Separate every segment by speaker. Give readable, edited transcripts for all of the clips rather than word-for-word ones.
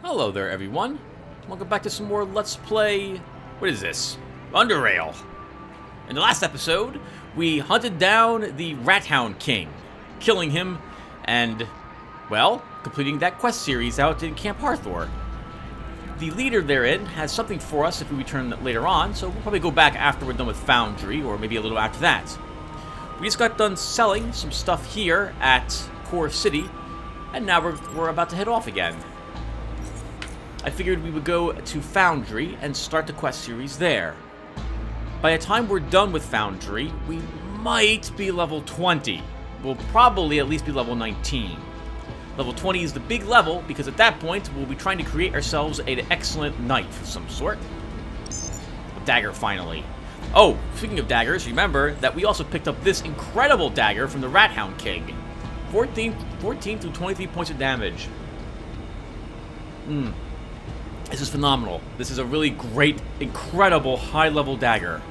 Speaker 1: Hello there, everyone. Welcome back to some more Let's Play... What is this? Underrail. In the last episode, we hunted down the Rat Hound King, killing him, and, well, completing that quest series out in Camp Harthor. The leader therein has something for us if we return later on, so we'll probably go back after we're done with Foundry, or maybe a little after that. We just got done selling some stuff here at Core City, and now we're about to head off again. I figured we would go to Foundry and start the quest series there. By the time we're done with Foundry, we might be level 20. We'll probably at least be level 19. Level 20 is the big level, because at that point, we'll be trying to create ourselves an excellent knife of some sort. A dagger, finally. Oh, speaking of daggers, remember that we also picked up this incredible dagger from the Rat Hound King. 14 through 23 points of damage. This is phenomenal. This is a really great, incredible, high-level dagger.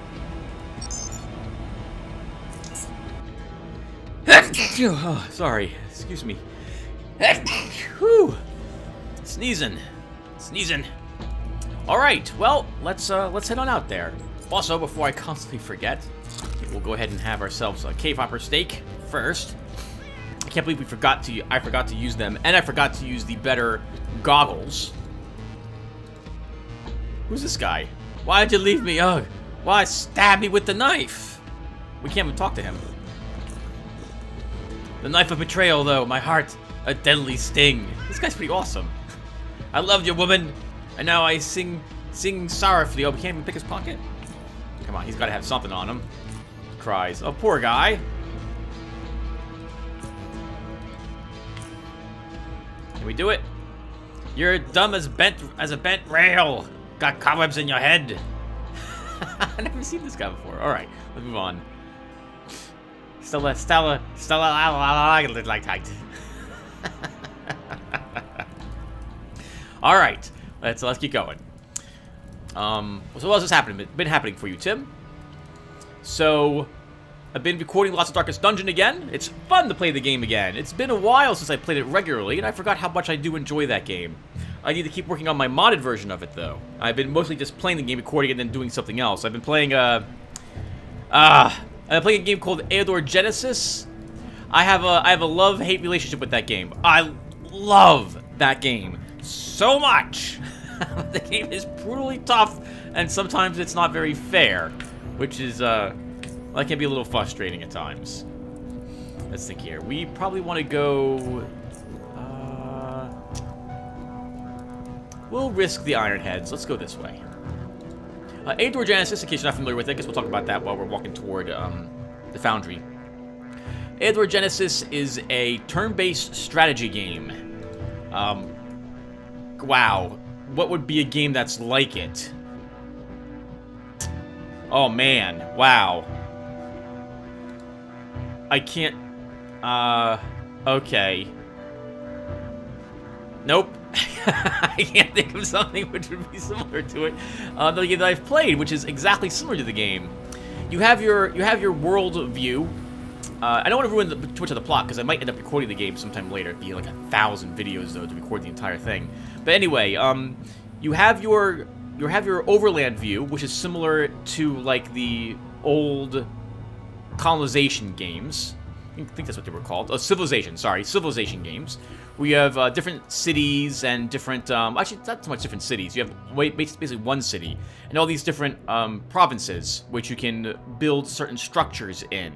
Speaker 1: Oh, sorry. Excuse me. Whew. Sneezing. Alright, well, let's head on out there. Also, before I constantly forget, we'll go ahead and have ourselves a cave hopper steak first. I can't believe I forgot to use them, and I forgot to use the better goggles. Who's this guy? Why'd you leave me? Ugh. Why stab me with the knife? We can't even talk to him. The knife of betrayal, though. My heart, a deadly sting. This guy's pretty awesome. I loved you, woman. And now I sing sorrowfully. Oh, we can't even pick his pocket? Come on, he's got to have something on him. Cries. Oh, poor guy. Can we do it? You're dumb as a bent rail. Got cobwebs in your head. I've never seen this guy before. Alright, let's move on. Stella, like tight. Alright, let's keep going. So what else has been happening for you, Tim? So, I've been recording Lots of Darkest Dungeon again. It's fun to play the game again. It's been a while since I played it regularly, and I forgot how much I do enjoy that game. I need to keep working on my modded version of it, though. I've been mostly just playing the game, recording it, and then doing something else. I've been playing, I'm playing a game called Eldor Genesis. I have a love-hate relationship with that game. I love that game so much. The game is brutally tough, and sometimes it's not very fair, which is, that can be a little frustrating at times. Let's think here. We probably want to go... we'll risk the Iron Heads. Let's go this way. Eldor Genesis, in case you're not familiar with it, I guess we'll talk about that while we're walking toward the Foundry. Eldor Genesis is a turn-based strategy game. Wow. What would be a game that's like it? Oh, man. Wow. I can't... okay. Nope. I can't think of something which would be similar to it. The game that I've played, which is exactly similar to the game. You have your world view. I don't want to ruin too much of the plot because I might end up recording the game sometime later. It'd be like 1,000 videos though to record the entire thing. But anyway, you have your overland view, which is similar to like the old colonization games. I think that's what they were called. Oh, civilization games. We have different cities and different, actually not so much different cities. You have basically one city and all these different provinces which you can build certain structures in.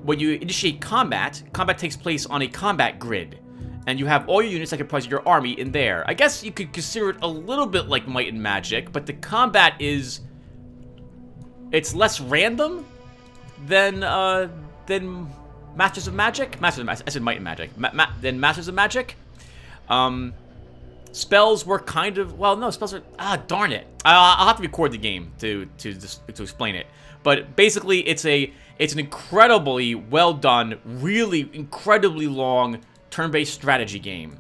Speaker 1: When you initiate combat takes place on a combat grid. And you have all your units that comprise your army in there. I guess you could consider it a little bit like Might and Magic, but the combat is... it's less random than Masters of Magic? I said Might and Magic. Then Masters of Magic. Spells were kind of... well, no, spells are... ah, darn it. I'll have to record the game to explain it. But basically, it's an incredibly well done, really incredibly long turn-based strategy game.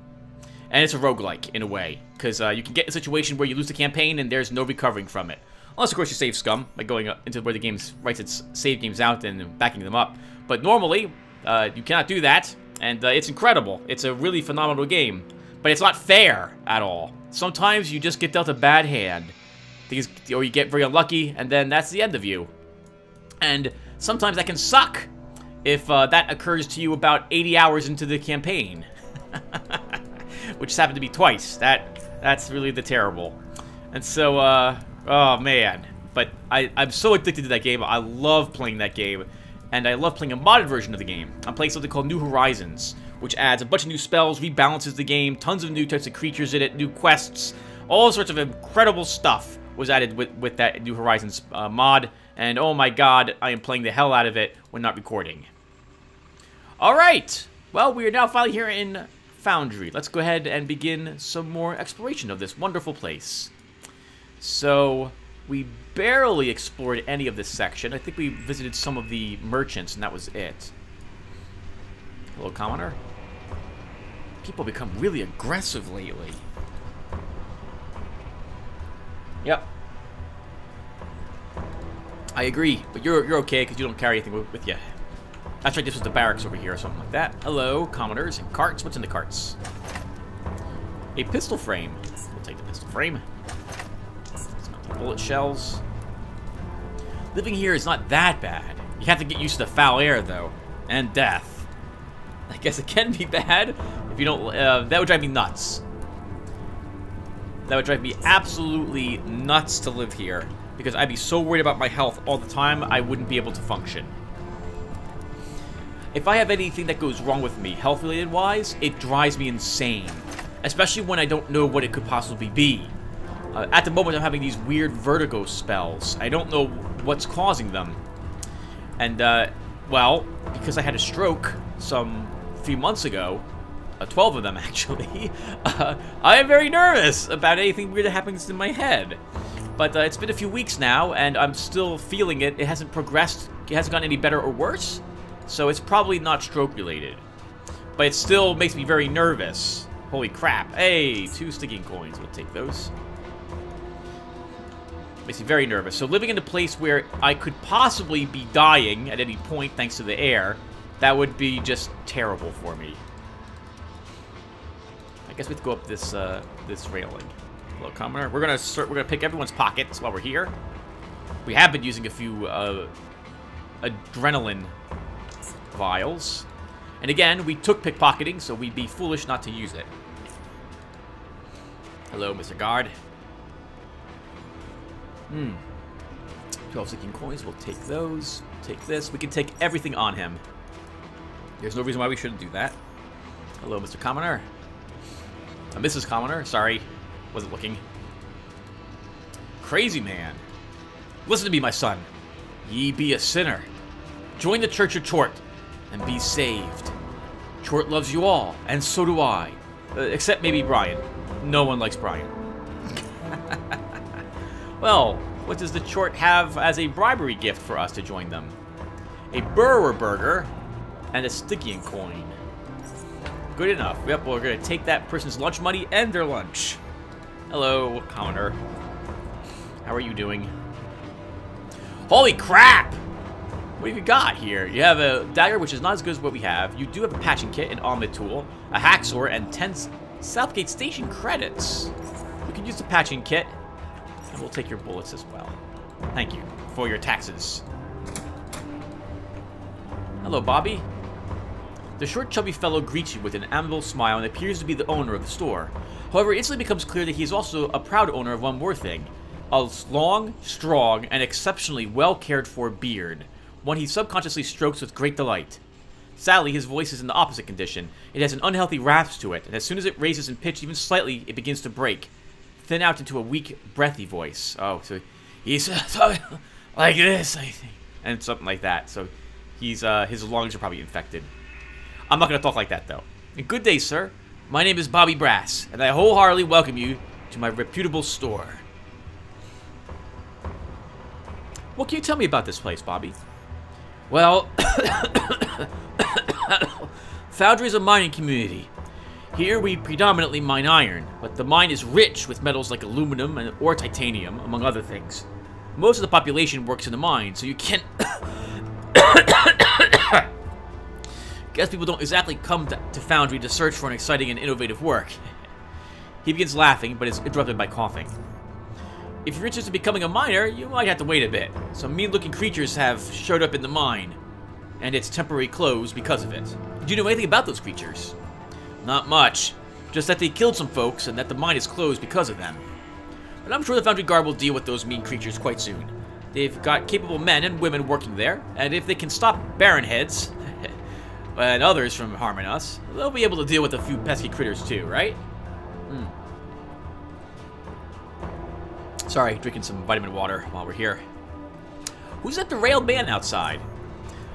Speaker 1: And it's a roguelike, in a way. Because you can get in a situation where you lose the campaign and there's no recovering from it. Unless, of course, you save scum by going into where the game writes its save games out and backing them up. But normally, you cannot do that, and it's incredible. It's a really phenomenal game. But it's not fair at all. Sometimes you just get dealt a bad hand. Or you get very unlucky, and then that's the end of you. And sometimes that can suck if that occurs to you about 80 hours into the campaign. Which has happened to me twice. That's really the terrible. And so, oh man. But I'm so addicted to that game. I love playing that game. And I love playing a modded version of the game. I'm playing something called New Horizons, which adds a bunch of new spells, rebalances the game, tons of new types of creatures in it, new quests, all sorts of incredible stuff was added with that New Horizons mod. And oh my god, I am playing the hell out of it when not recording. Alright, well, we are now finally here in Foundry. Let's go ahead and begin some more exploration of this wonderful place. So, we barely explored any of this section. I think we visited some of the merchants, and that was it. Hello, commoner. People become really aggressive lately. Yep. I agree, but you're okay because you don't carry anything with you. That's right, this was the barracks over here or something like that. Hello, commoners and carts. What's in the carts? A pistol frame. We'll take the pistol frame. Bullet shells. Living here is not that bad. You have to get used to the foul air, though. And death. I guess it can be bad if you don't... that would drive me nuts. That would drive me absolutely nuts to live here. Because I'd be so worried about my health all the time, I wouldn't be able to function. If I have anything that goes wrong with me, health-related wise, it drives me insane. Especially when I don't know what it could possibly be. At the moment, I'm having these weird vertigo spells. I don't know what's causing them. And, well, because I had a stroke some few months ago, 12 of them actually, I am very nervous about anything weird that happens in my head. But it's been a few weeks now, and I'm still feeling it. It hasn't progressed. It hasn't gotten any better or worse. So it's probably not stroke-related. But it still makes me very nervous. Holy crap. Hey, 2 Stygian coins. We'll take those. Makes me very nervous. So living in a place where I could possibly be dying at any point thanks to the air, that would be just terrible for me. I guess we have to go up this this railing. Hello, commoner. We're gonna pick everyone's pockets while we're here. We have been using a few adrenaline vials, and again, we took pickpocketing, so we'd be foolish not to use it. Hello, Mr. Guard. 12 Stygian coins. We'll take those. Take this. We can take everything on him. There's no reason why we shouldn't do that. Hello, Mr. Commoner. Mrs. Commoner. Sorry. Wasn't looking. Crazy man. Listen to me, my son. Ye be a sinner. Join the Church of Chort and be saved. Chort loves you all, and so do I. Except maybe Brian. No one likes Brian. Well, what does the Chort have as a bribery gift for us to join them? A Burrower Burger and a Stygian coin. Good enough. Yep, we're going to take that person's lunch money and their lunch. Hello, commoner. How are you doing? Holy crap! What have you got here? You have a dagger, which is not as good as what we have. You do have a patching kit, an augment tool, a hacksaw, and 10 Southgate Station credits. We can use the patching kit, and we'll take your bullets as well. Thank you for your taxes. Hello, Bobby. The short, chubby fellow greets you with an amiable smile and appears to be the owner of the store. However, it instantly becomes clear that he is also a proud owner of one more thing. A long, strong, and exceptionally well-cared-for beard. One he subconsciously strokes with great delight. Sadly, his voice is in the opposite condition. It has an unhealthy rasp to it, and as soon as it raises in pitch even slightly, it begins to break. Thin out into a weak, breathy voice. Oh, so he's talking like this, I think. And something like that. So he's his lungs are probably infected. I'm not going to talk like that, though. And good day, sir. My name is Bobby Brass, and I wholeheartedly welcome you to my reputable store. What can you tell me about this place, Bobby? Well, Foundry is a mining community. Here we predominantly mine iron, but the mine is rich with metals like aluminum or titanium, among other things. Most of the population works in the mine, so you can't... Guess people don't exactly come to Foundry to search for an exciting and innovative work. He begins laughing, but is interrupted by coughing. If you're interested in becoming a miner, you might have to wait a bit. Some mean-looking creatures have showed up in the mine, and it's temporarily closed because of it. Did you know anything about those creatures? Not much. Just that they killed some folks, and that the mine is closed because of them. But I'm sure the Foundry Guard will deal with those mean creatures quite soon. They've got capable men and women working there, and if they can stop Baron Heads and others from harming us, they'll be able to deal with a few pesky critters too, right? Sorry, drinking some vitamin water while we're here. Who's that derailed man outside?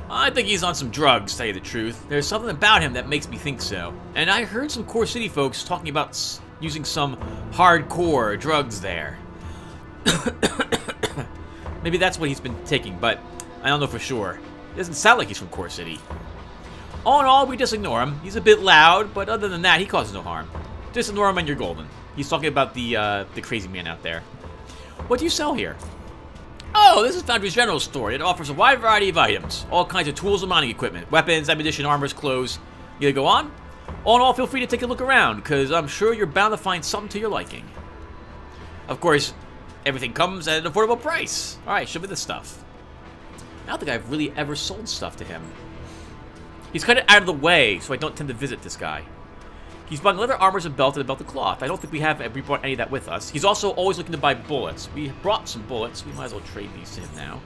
Speaker 1: I think he's on some drugs, to tell you the truth. There's something about him that makes me think so. And I heard some Core City folks talking about using some hardcore drugs there. Maybe that's what he's been taking, but I don't know for sure. It doesn't sound like he's from Core City. All in all, we just ignore him. He's a bit loud, but other than that, he causes no harm. Just ignore him and you're golden. He's talking about the crazy man out there. What do you sell here? Oh, this is Foundry's general store. It offers a wide variety of items. All kinds of tools and mining equipment. Weapons, ammunition, armors, clothes. You gonna go on? All in all, feel free to take a look around, because I'm sure you're bound to find something to your liking. Of course, everything comes at an affordable price. Alright, show me the stuff. I don't think I've really ever sold stuff to him. He's kind of out of the way, so I don't tend to visit this guy. He's buying leather armors, a belt, and a belted cloth. I don't think we brought any of that with us. He's also always looking to buy bullets. We brought some bullets. We might as well trade these to him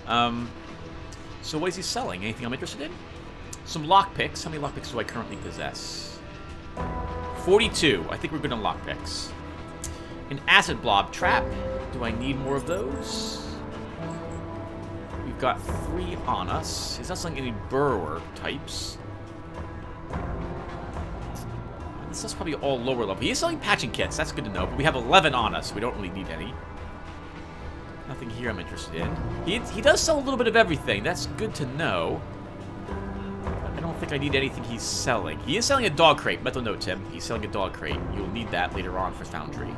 Speaker 1: now. So what is he selling? Anything I'm interested in? Some lockpicks. How many lockpicks do I currently possess? 42. I think we're good on lockpicks. An acid blob trap. Do I need more of those? We've got 3 on us. He's not selling any burrower types. This is probably all lower level. He is selling patching kits. That's good to know. But we have 11 on us. So we don't really need any. Nothing here I'm interested in. He does sell a little bit of everything. That's good to know. But I don't think I need anything he's selling. He is selling a dog crate. Mental note, Tim. He's selling a dog crate. You'll need that later on for Foundry.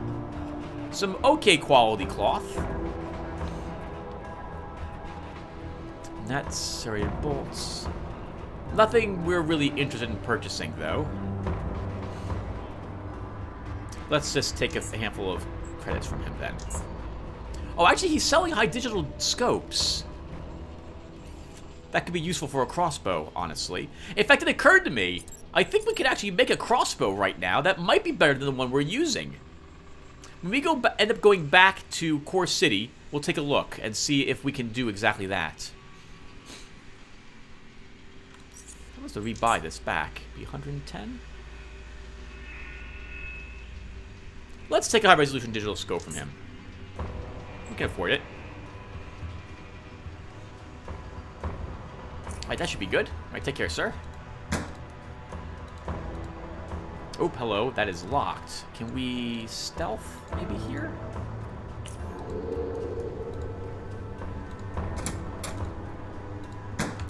Speaker 1: Some okay quality cloth. Nets, serrated bolts. Nothing we're really interested in purchasing, though. Let's just take a handful of credits from him then. Oh, actually, he's selling high digital scopes. That could be useful for a crossbow, honestly. In fact, it occurred to me, I think we could actually make a crossbow right now that might be better than the one we're using. When we end up going back to Core City, we'll take a look and see if we can do exactly that. How much to rebuy this back? Be 110? Let's take a high-resolution digital scope from him. We can afford it. Alright, that should be good. Alright, take care, sir. Oh, hello. That is locked. Can we stealth maybe here?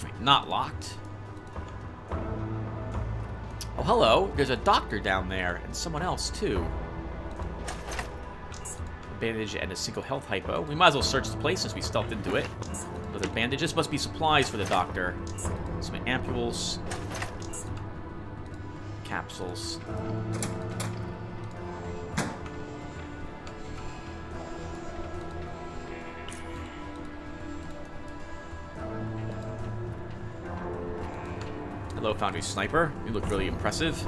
Speaker 1: Right, not locked. Oh, hello. There's a doctor down there and someone else, too. Bandage and a single health hypo. We might as well search the place since we stealthed into it. Other bandages must be supplies for the doctor. Some ampules. Capsules. Hello, Foundry Sniper. You look really impressive.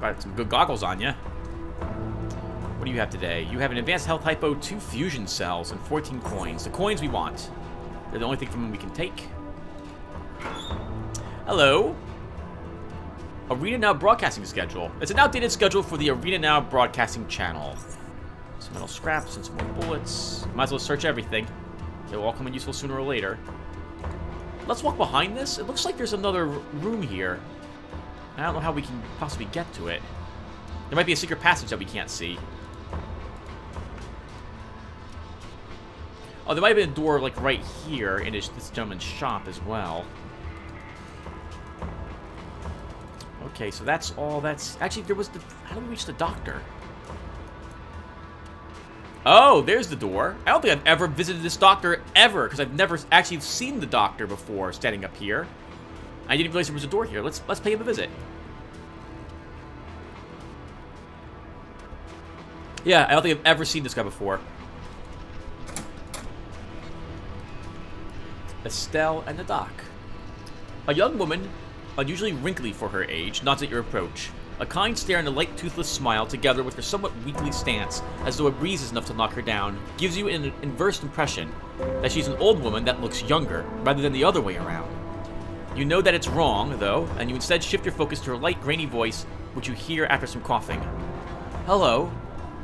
Speaker 1: Got some good goggles on you. What do you have today? You have an advanced health hypo, 2 fusion cells, and 14 coins. The coins we want. They're the only thing from them we can take. Hello. Arena Now broadcasting schedule. It's an outdated schedule for the Arena Now broadcasting channel. Some metal scraps and some more bullets. Might as well search everything. They'll all come in useful sooner or later. Let's walk behind this. It looks like there's another room here. I don't know how we can possibly get to it. There might be a secret passage that we can't see. Oh, there might have been a door, like, right here in this gentleman's shop as well. Okay, so that's all that's... Actually, there was the... How do we reach the doctor? Oh, there's the door. I don't think I've ever visited this doctor ever, because I've never actually seen the doctor before standing up here. I didn't realize there was a door here. Let's pay him a visit. Yeah, I don't think I've ever seen this guy before. Estelle and the doc. A young woman, unusually wrinkly for her age, nods at your approach. A kind stare and a light toothless smile, together with her somewhat weakly stance, as though a breeze is enough to knock her down, gives you an inverse impression that she's an old woman that looks younger, rather than the other way around. You know that it's wrong, though, and you instead shift your focus to her light, grainy voice, which you hear after some coughing. Hello,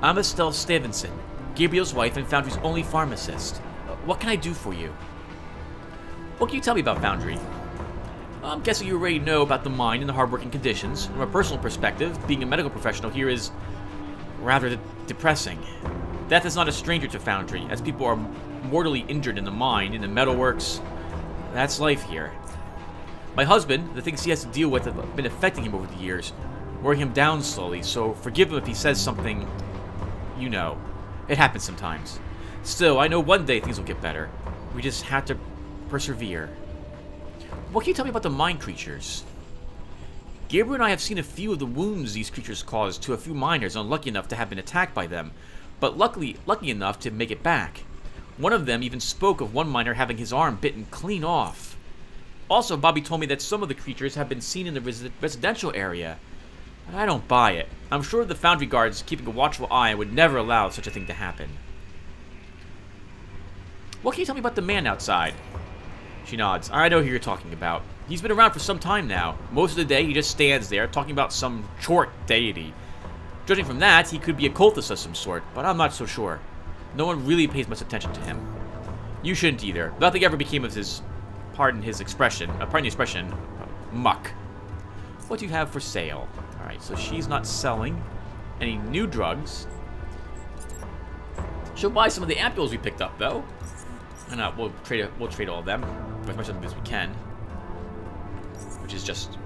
Speaker 1: I'm Estelle Stevenson, Gabriel's wife and Foundry's only pharmacist. What can I do for you? What can you tell me about Foundry? I'm guessing you already know about the mine and the hardworking conditions. From a personal perspective, being a medical professional here is rather depressing. Death is not a stranger to Foundry, as people are mortally injured in the mine, in the metalworks. That's life here. My husband, the things he has to deal with have been affecting him over the years, wearing him down slowly, so forgive him if he says something, you know. It happens sometimes. Still, I know one day things will get better. We just have to persevere. What can you tell me about the mine creatures? Gabriel and I have seen a few of the wounds these creatures caused to a few miners unlucky enough to have been attacked by them, but lucky enough to make it back. One of them even spoke of one miner having his arm bitten clean off. Also, Bobby told me that some of the creatures have been seen in the residential area. I don't buy it. I'm sure the Foundry guards keeping a watchful eye would never allow such a thing to happen. What can you tell me about the man outside? She nods. I know who you're talking about. He's been around for some time now. Most of the day, he just stands there, talking about some short deity. Judging from that, he could be a cultist of some sort, but I'm not so sure. No one really pays much attention to him. You shouldn't either. Nothing ever became of his, pardon the expression, muck. What do you have for sale? Alright, so she's not selling any new drugs. She'll buy some of the ampules we picked up, though. And we'll trade all of them, as much of them as we can. Which is just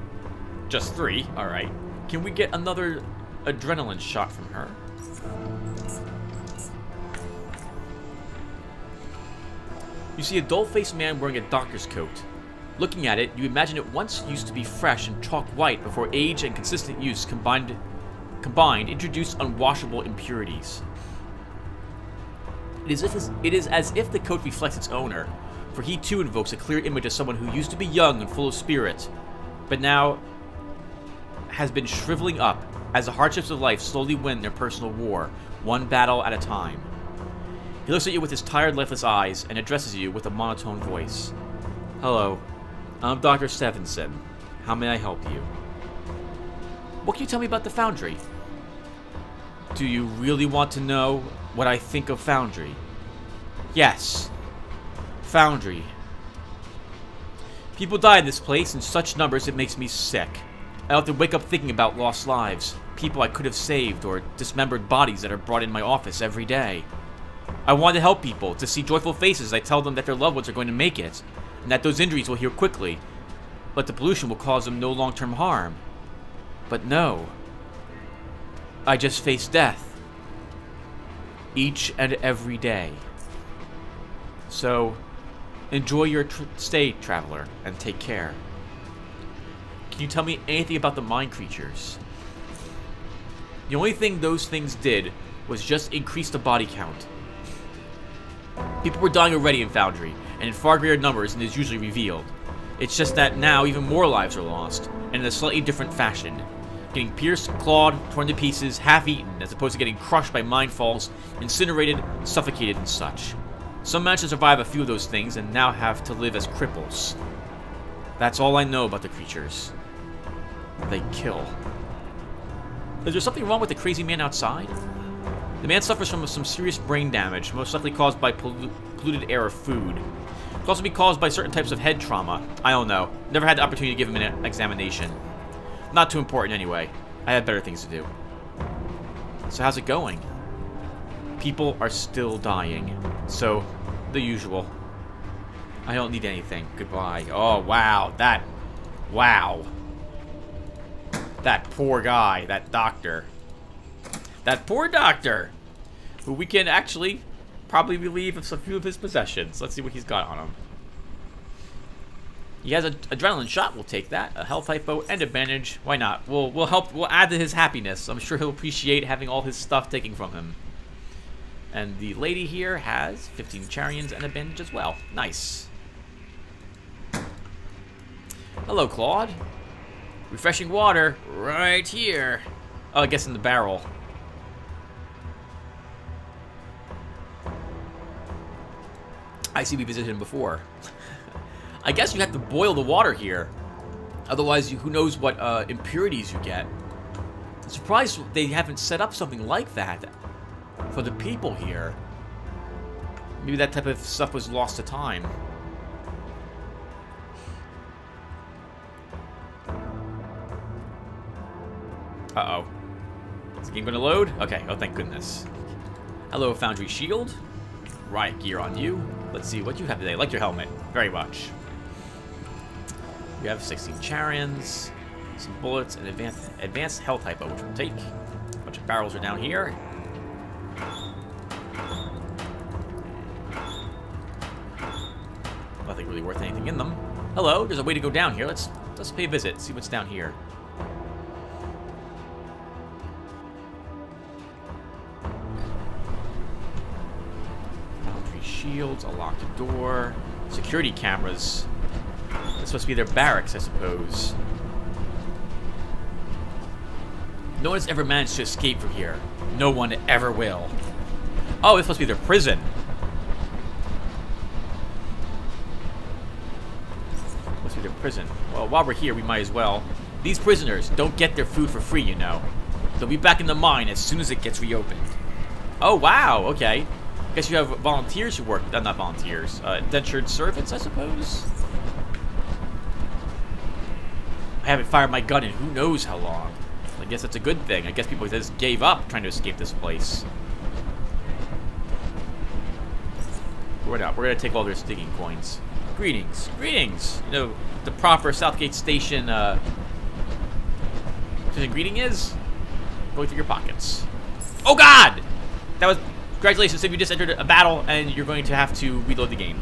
Speaker 1: 3. All right. Can we get another adrenaline shot from her? You see a dull-faced man wearing a doctor's coat. Looking at it, you imagine it once used to be fresh and chalk white before age and consistent use combined introduced unwashable impurities. It is as if the coat reflects its owner, for he too invokes a clear image of someone who used to be young and full of spirit, but now has been shriveling up as the hardships of life slowly win their personal war, one battle at a time. He looks at you with his tired, lifeless eyes and addresses you with a monotone voice. Hello, I'm Dr. Stevenson. How may I help you? What can you tell me about the Foundry? Do you really want to know what I think of Foundry? Yes. Foundry. People die in this place in such numbers it makes me sick. I often wake up thinking about lost lives, people I could have saved, or dismembered bodies that are brought in my office every day. I want to help people, to see joyful faces as I tell them that their loved ones are going to make it, and that those injuries will heal quickly, but the pollution will cause them no long-term harm. But no. I just face death. Each and every day. So, enjoy your stay, traveler, and take care. Can you tell me anything about the mine creatures? The only thing those things did was just increase the body count. People were dying already in Foundry, and in far greater numbers than is usually revealed. It's just that now even more lives are lost, and in a slightly different fashion. Getting pierced, clawed, torn to pieces, half-eaten, as opposed to getting crushed by mine falls, incinerated, suffocated, and such. Some managed to survive a few of those things, and now have to live as cripples. That's all I know about the creatures. They kill. Is there something wrong with the crazy man outside? The man suffers from some serious brain damage, most likely caused by polluted air or food. It could also be caused by certain types of head trauma. I don't know. Never had the opportunity to give him an examination. Not too important anyway. I had better things to do. So how's it going? People are still dying. So, the usual. I don't need anything. Goodbye. Oh, wow. Wow. That poor guy. That doctor. That poor doctor. Who we can actually probably relieve of a few of his possessions. Let's see what he's got on him. He has an adrenaline shot. We'll take that. A health hypo and a bandage. Why not? We'll help. We'll add to his happiness. I'm sure he'll appreciate having all his stuff taken from him. And the lady here has 15 charians and a bandage as well. Nice. Hello, Claude. Refreshing water right here. Oh, I guess in the barrel. I see we visited him before. I guess you have to boil the water here. Otherwise, who knows what impurities you get. I'm surprised they haven't set up something like that for the people here. Maybe that type of stuff was lost to time. Uh-oh. Is the game going to load? Okay. Oh, thank goodness. Hello, Foundry Shield. Riot gear on you. Let's see what you have today. I like your helmet. Very much. You have 16 charians, some bullets, and advanced health hypo, which we'll take. A bunch of barrels are down here. Nothing really worth anything in them. Hello, there's a way to go down here. Let's pay a visit, see what's down here. Foundry shields, a locked door, security cameras. This supposed to be their barracks, I suppose. No one's ever managed to escape from here. No one ever will. Oh, it's supposed to be their prison. Must be their prison. Well, while we're here, we might as well. These prisoners don't get their food for free, you know. They'll be back in the mine as soon as it gets reopened. Oh, wow, okay. Guess you have volunteers who work... not volunteers. Indentured servants, I suppose? I haven't fired my gun in who knows how long. I guess that's a good thing. I guess people just gave up trying to escape this place. We're not. We're going to take all their Stygian coins. Greetings. Greetings! You know, the proper Southgate Station, greeting is? Going through your pockets. Oh, God! That was... Congratulations, if you just entered a battle and you're going to have to reload the game.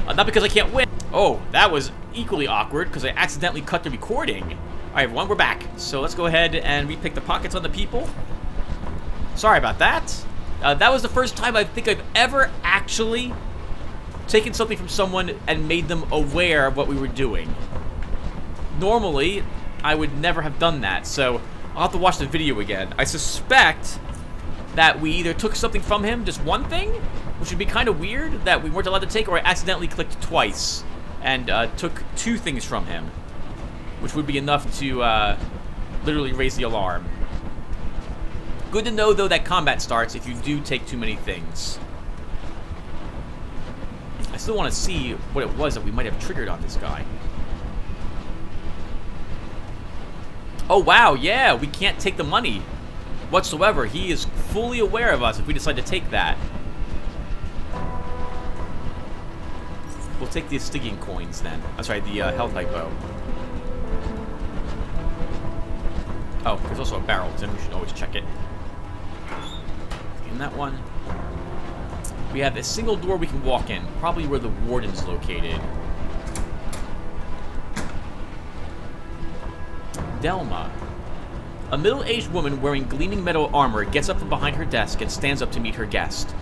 Speaker 1: Not because I can't win. Oh, that was equally awkward because I accidentally cut the recording. All right, everyone, we're back. So let's go ahead and repick the pockets on the people. Sorry about that. That was the first time I think I've ever actually taken something from someone and made them aware of what we were doing. Normally, I would never have done that, so I'll have to watch the video again. I suspect that we either took something from him, just one thing, which would be kind of weird that we weren't allowed to take, or I accidentally clicked twice and took 2 things from him, which would be enough to literally raise the alarm. Good to know, though, that combat starts if you do take too many things. I still want to see what it was that we might have triggered on this guy. Oh, wow, yeah, we can't take the money whatsoever. He is fully aware of us if we decide to take that. We'll take the Stygian coins then. I'm sorry, the health hypo. Oh, there's also a barrel, so we should always check it. In that one. We have a single door we can walk in, probably where the warden's located. Delma. A middle-aged woman wearing gleaming metal armor gets up from behind her desk and stands up to meet her guest.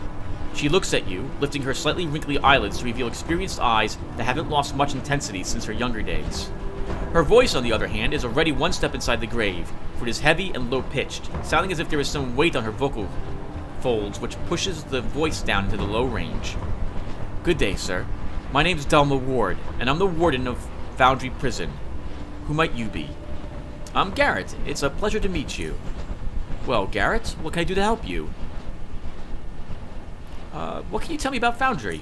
Speaker 1: She looks at you, lifting her slightly wrinkly eyelids to reveal experienced eyes that haven't lost much intensity since her younger days. Her voice, on the other hand, is already one step inside the grave, for it is heavy and low-pitched, sounding as if there is some weight on her vocal folds, which pushes the voice down into the low range. Good day, sir. My name's Delma Ward, and I'm the warden of Foundry Prison. Who might you be? I'm Garrett. It's a pleasure to meet you. Well, Garrett, what can I do to help you? What can you tell me about Foundry?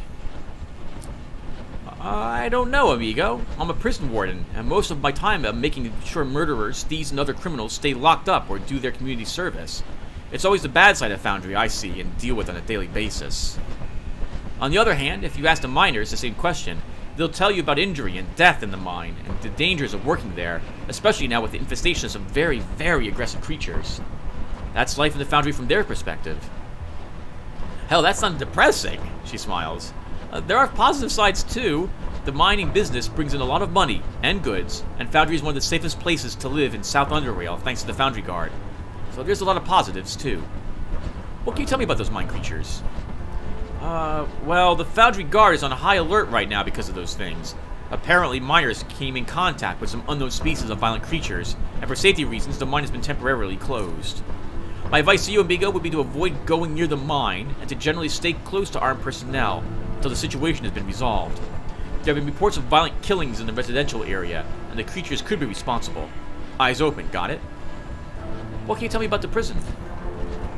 Speaker 1: I don't know, amigo. I'm a prison warden, and most of my time I'm making sure murderers, thieves, and other criminals stay locked up or do their community service. It's always the bad side of Foundry I see and deal with on a daily basis. On the other hand, if you ask the miners the same question, they'll tell you about injury and death in the mine, and the dangers of working there, especially now with the infestation of some very, very aggressive creatures. That's life in the Foundry from their perspective. Hell, that's not depressing, she smiles. There are positive sides too. The mining business brings in a lot of money and goods, and Foundry is one of the safest places to live in South Underrail thanks to the Foundry Guard. So there's a lot of positives, too. What can you tell me about those mine creatures? Well, the Foundry Guard is on high alert right now because of those things. Apparently, miners came in contact with some unknown species of violent creatures, and for safety reasons, the mine has been temporarily closed. My advice to you, Amigo, would be to avoid going near the mine, and to generally stay close to armed personnel until the situation has been resolved. There have been reports of violent killings in the residential area, and the creatures could be responsible. Eyes open, got it? What can you tell me about the prison?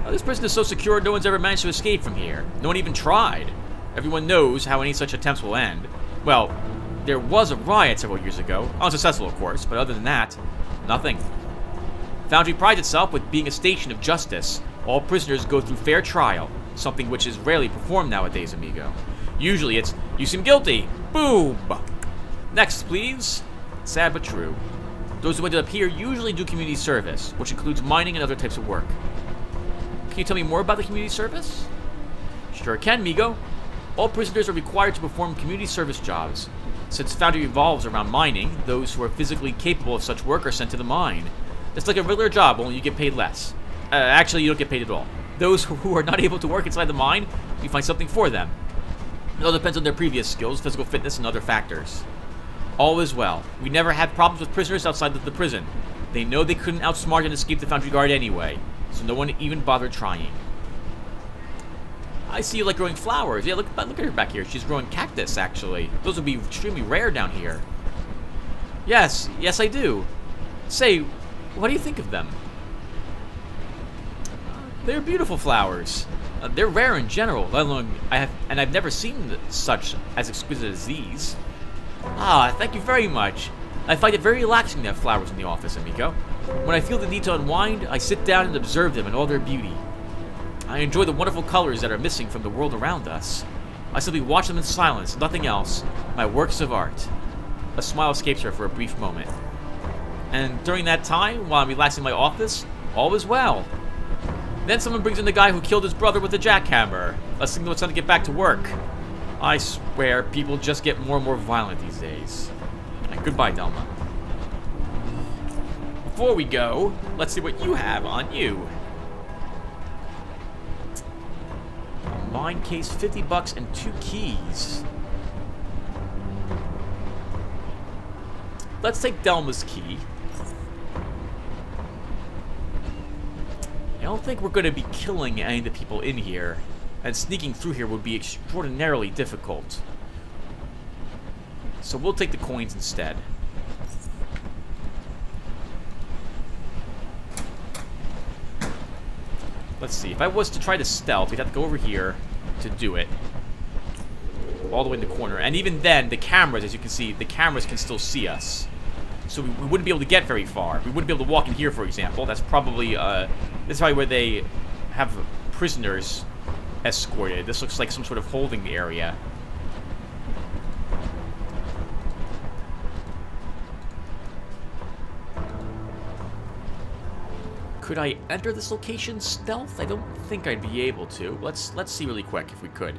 Speaker 1: This prison is so secure, no one's ever managed to escape from here. No one even tried. Everyone knows how any such attempts will end. Well, there was a riot several years ago. Unsuccessful, of course, but other than that, nothing. Foundry prides itself with being a station of justice. All prisoners go through fair trial, something which is rarely performed nowadays, Amigo. Usually it's, you seem guilty. Boom! Next, please. Sad but true. Those who ended up here usually do community service, which includes mining and other types of work. Can you tell me more about the community service? Sure can, Migo. All prisoners are required to perform community service jobs. Since Foundry revolves around mining, those who are physically capable of such work are sent to the mine. It's like a regular job, only you get paid less. Actually, you don't get paid at all. Those who are not able to work inside the mine, you find something for them. It all depends on their previous skills, physical fitness, and other factors. All is well. We never had problems with prisoners outside of the prison. They know they couldn't outsmart and escape the Foundry Guard anyway, so no one even bothered trying. I see you like growing flowers. Yeah, look at her back here. She's growing cactus, actually. Those would be extremely rare down here. Yes, I do. Say, what do you think of them? They're beautiful flowers. They're rare in general, let alone I've never seen such as exquisite as these. Ah, thank you very much. I find it very relaxing to have flowers in the office, Amigo. When I feel the need to unwind, I sit down and observe them in all their beauty. I enjoy the wonderful colors that are missing from the world around us. I simply watch them in silence, nothing else. My works of art. A smile escapes her for a brief moment. And during that time, while I'm relaxing in my office, all is well. Then someone brings in the guy who killed his brother with a jackhammer. Let's think it's time to get back to work. I swear, people just get more and more violent these days. And goodbye, Delma. Before we go, let's see what you have on you. Mine case, 50 bucks and 2 keys. Let's take Delma's key. I don't think we're going to be killing any of the people in here, and sneaking through here would be extraordinarily difficult. So we'll take the coins instead. Let's see, if I was to try to stealth, we'd have to go over here to do it. All the way in the corner. And even then, the cameras, as you can see, the cameras can still see us. So we wouldn't be able to get very far. We wouldn't be able to walk in here, for example. That's probably, this is probably where they have prisoners escorted. This looks like some sort of holding area. Could I enter this location stealth? I don't think I'd be able to. Let's see really quick if we could.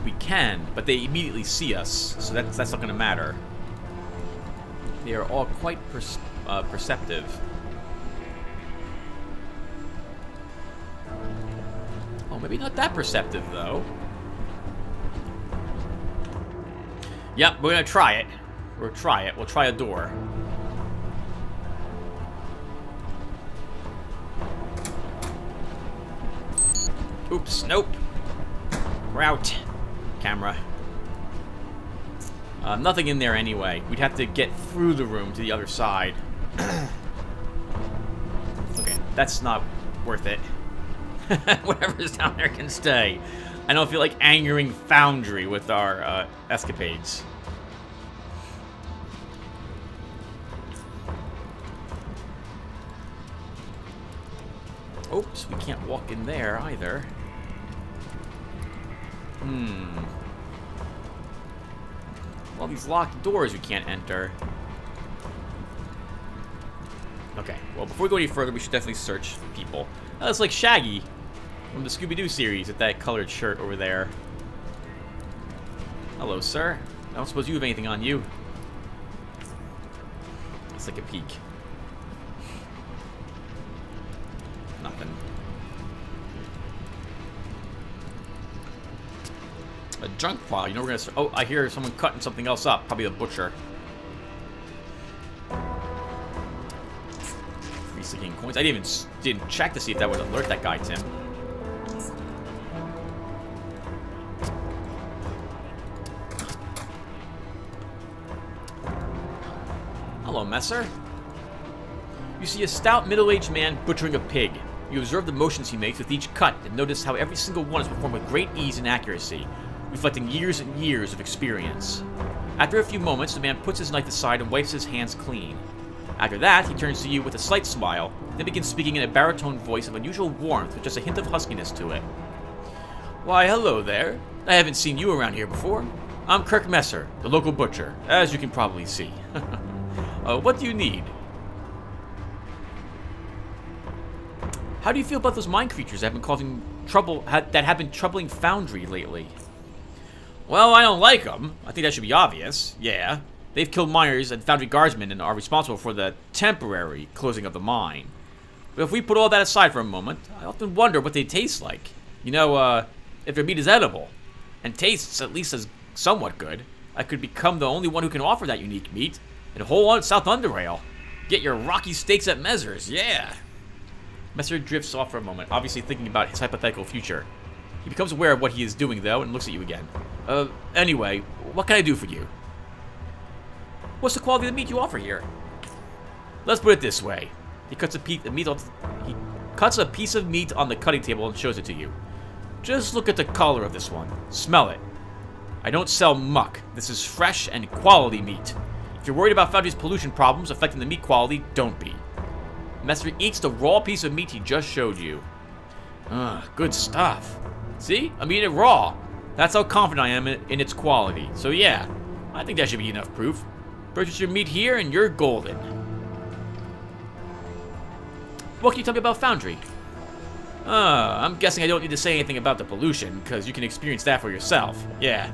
Speaker 1: We can, but they immediately see us, so that's not going to matter. They are all quite perceptive. Oh, maybe not that perceptive, though. Yep, we're gonna try it. We'll try it. We'll try a door. Oops, nope. We're out. Camera. Nothing in there anyway. We'd have to get through the room to the other side. Okay, that's not worth it. Whatever's down there can stay. I don't feel like angering Foundry with our escapades. Oops, we can't walk in there either. All these locked doors we can't enter. Okay, well, before we go any further, we should definitely search people. That's like Shaggy from the Scooby-Doo series with that colored shirt over there. Hello, sir. I don't suppose you have anything on you. Let's take a peek. Nothing. A junk file. You know we're gonna. Oh, I hear someone cutting something else up. Probably the butcher. 316 coins. I didn't check to see if that would alert that guy, Tim. Hello, Messer. You see a stout, middle-aged man butchering a pig. You observe the motions he makes with each cut and notice how every single one is performed with great ease and accuracy, reflecting years and years of experience. After a few moments, the man puts his knife aside and wipes his hands clean. After that, he turns to you with a slight smile, then begins speaking in a baritone voice of unusual warmth with just a hint of huskiness to it. Why, hello there. I haven't seen you around here before. I'm Kirk Messer, the local butcher, as you can probably see. What do you need? How do you feel about those mine creatures that have been causing trouble, that have been troubling Foundry lately? Well, I don't like them. I think that should be obvious. Yeah. They've killed miners and Foundry guardsmen and are responsible for the temporary closing of the mine. But if we put all that aside for a moment, I often wonder what they taste like. You know, if their meat is edible, and tastes at least as somewhat good, I could become the only one who can offer that unique meat in the whole South Underrail. Get your rocky steaks at Messer's, yeah. Messer drifts off for a moment, obviously thinking about his hypothetical future. He becomes aware of what he is doing, though, and looks at you again. Anyway, what can I do for you? What's the quality of the meat you offer here? Let's put it this way. He cuts a piece of meat on the cutting table and shows it to you. Just look at the color of this one. Smell it. I don't sell muck. This is fresh and quality meat. If you're worried about Foundry's pollution problems affecting the meat quality, don't be. Messer eats the raw piece of meat he just showed you. Good stuff. See? I'm eating it raw. That's how confident I am in its quality. So yeah, I think that should be enough proof. Purchase your meat here and you're golden. What can you tell me about Foundry? I'm guessing I don't need to say anything about the pollution, because you can experience that for yourself. Yeah.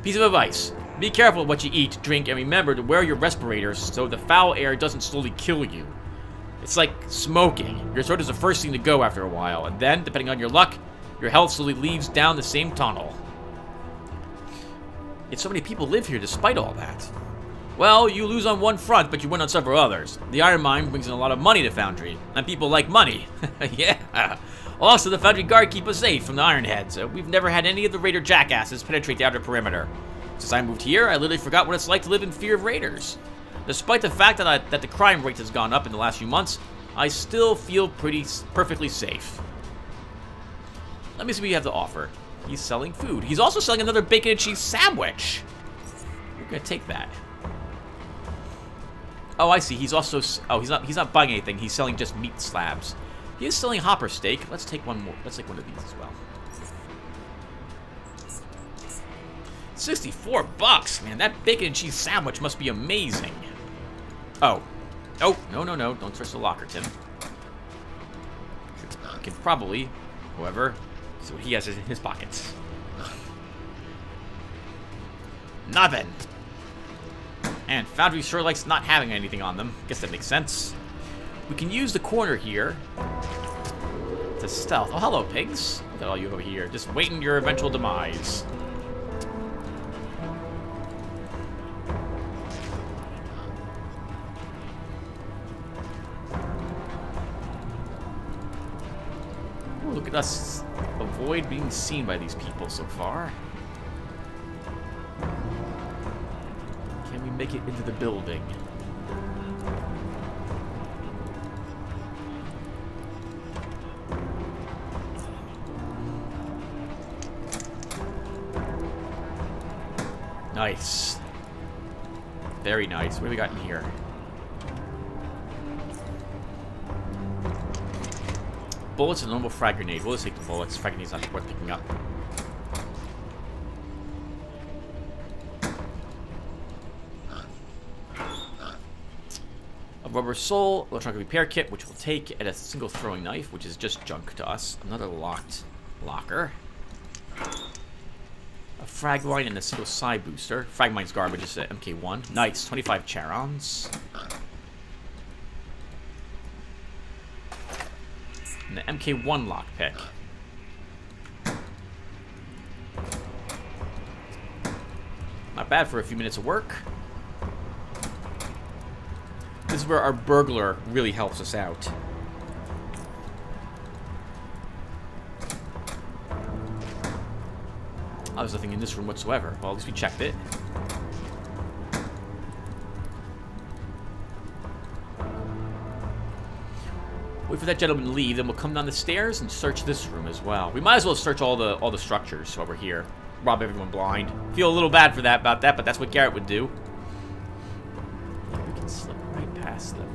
Speaker 1: Piece of advice. Be careful what you eat, drink, and remember to wear your respirators so the foul air doesn't slowly kill you. It's like smoking. Your throat is the first thing to go after a while, and then, depending on your luck, your health slowly leaves down the same tunnel. Yet so many people live here despite all that. Well, you lose on one front, but you win on several others. The iron mine brings in a lot of money to Foundry, and people like money. Yeah. Also, the Foundry guard keep us safe from the ironheads. We've never had any of the raider jackasses penetrate the outer perimeter. Since I moved here, I literally forgot what it's like to live in fear of raiders. Despite the fact that the crime rate has gone up in the last few months, I still feel perfectly safe. Let me see what you have to offer. He's selling food. He's also selling another bacon and cheese sandwich. We're gonna take that. Oh, I see. He's also... Oh, he's not buying anything. He's selling just meat slabs. He is selling hopper steak. Let's take one more. Let's take one of these as well. 64 bucks, man. That bacon and cheese sandwich must be amazing. Oh. Oh, no. Don't touch the locker, Tim. You can probably, however, see what he has in his pockets. Nothing. And Foundry sure likes not having anything on them. Guess that makes sense. We can use the corner here to stealth. Oh, hello, pigs. Look at all you over here. Just waiting your eventual demise. Ooh, look at us avoid being seen by these people so far. Can we make it into the building? Nice. Very nice. What do we got in here? Bullets and a normal frag grenade. We'll just take the bullets. Frag grenade's not worth picking up. rubber sole, electronic repair kit, which we'll take, and a single throwing knife, which is just junk to us. Another locked locker. A frag mine and a single side booster. Frag mine's garbage, it's an MK1. Nice, 25 charons. And the MK1 lockpick. Not bad for a few minutes of work. This is where our burglar really helps us out. Oh, there's nothing in this room whatsoever. Well, at least we checked it. Wait for that gentleman to leave, then we'll come down the stairs and search this room as well. We might as well search all the structures while we're here. Rob everyone blind. Feel a little bad for that about that, but that's what Garrett would do. We can slip right past them.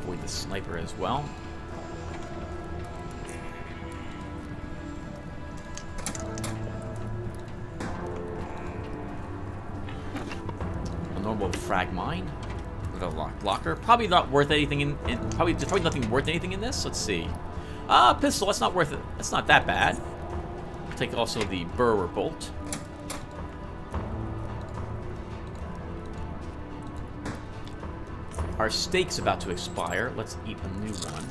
Speaker 1: Avoid the sniper as well. A normal frag mine with a locked locker. Probably not worth anything there's probably nothing worth anything in this. Let's see. Pistol, that's not worth it. That's not that bad. I'll take also the burrower bolt. Our steak's about to expire. Let's eat a new one.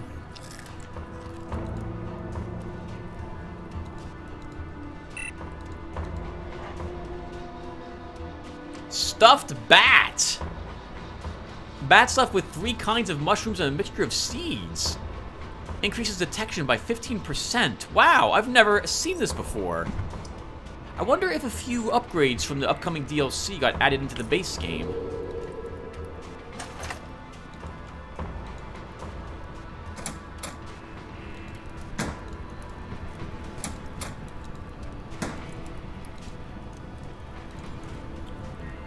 Speaker 1: Stuffed bat! Bat stuffed with 3 kinds of mushrooms and a mixture of seeds. Increases detection by 15%. Wow, I've never seen this before. I wonder if a few upgrades from the upcoming DLC got added into the base game.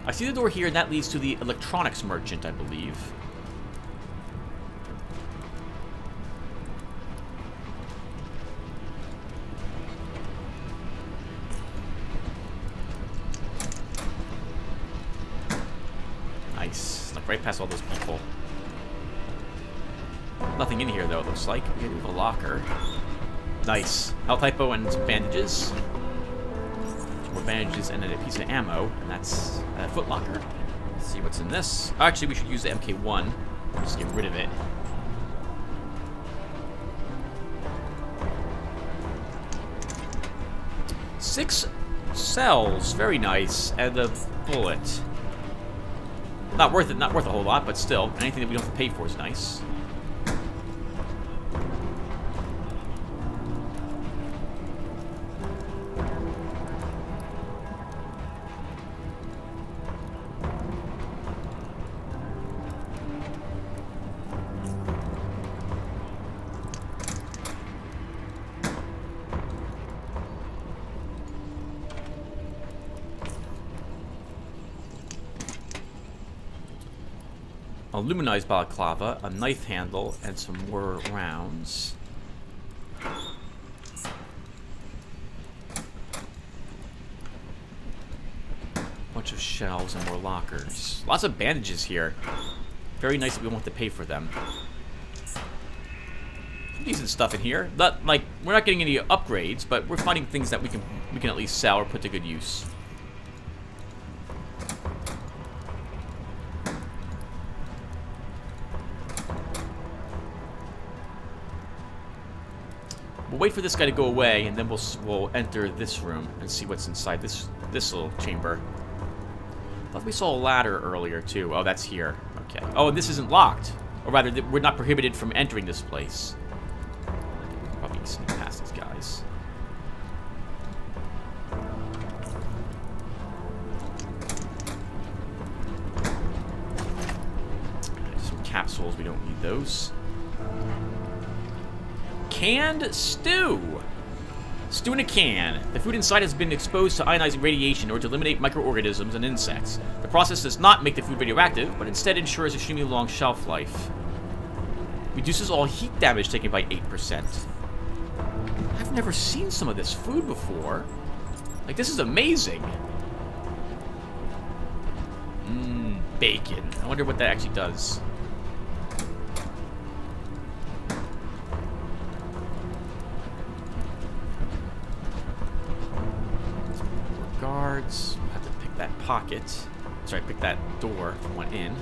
Speaker 1: I see the door here, and that leads to the electronics merchant, I believe. Nice. Like right past all those people. Nothing in here, though, it looks like. We have a locker. Nice. Health hypo and some bandages. More bandages and then a piece of ammo, and that's a foot locker. Let's see what's in this. Actually, we should use the MK1. Just get rid of it. Six cells, very nice, and a bullet. Not worth it, not worth a whole lot, but still, anything that we don't have to pay for is nice. A luminized balaclava, a knife handle, and some more rounds. Bunch of shelves and more lockers. Lots of bandages here. Very nice that we won't have to pay for them. Some decent stuff in here. Not like we're not getting any upgrades, but we're finding things that we can at least sell or put to good use. We'll wait for this guy to go away, and then we'll enter this room and see what's inside this little chamber. I thought we saw a ladder earlier, too. Oh, that's here. Okay. Oh, and this isn't locked. Or rather, we're not prohibited from entering this place. I think we can probably sneak past these guys. Some capsules. We don't need those. Canned stew. Stew in a can. The food inside has been exposed to ionizing radiation in order to eliminate microorganisms and insects. The process does not make the food radioactive, but instead ensures extremely long shelf life. Reduces all heat damage taken by 8%. I've never seen some of this food before. Like, this is amazing. Bacon. I wonder what that actually does. Guards. I'll have to pick that pocket. Sorry, pick that door if I went in.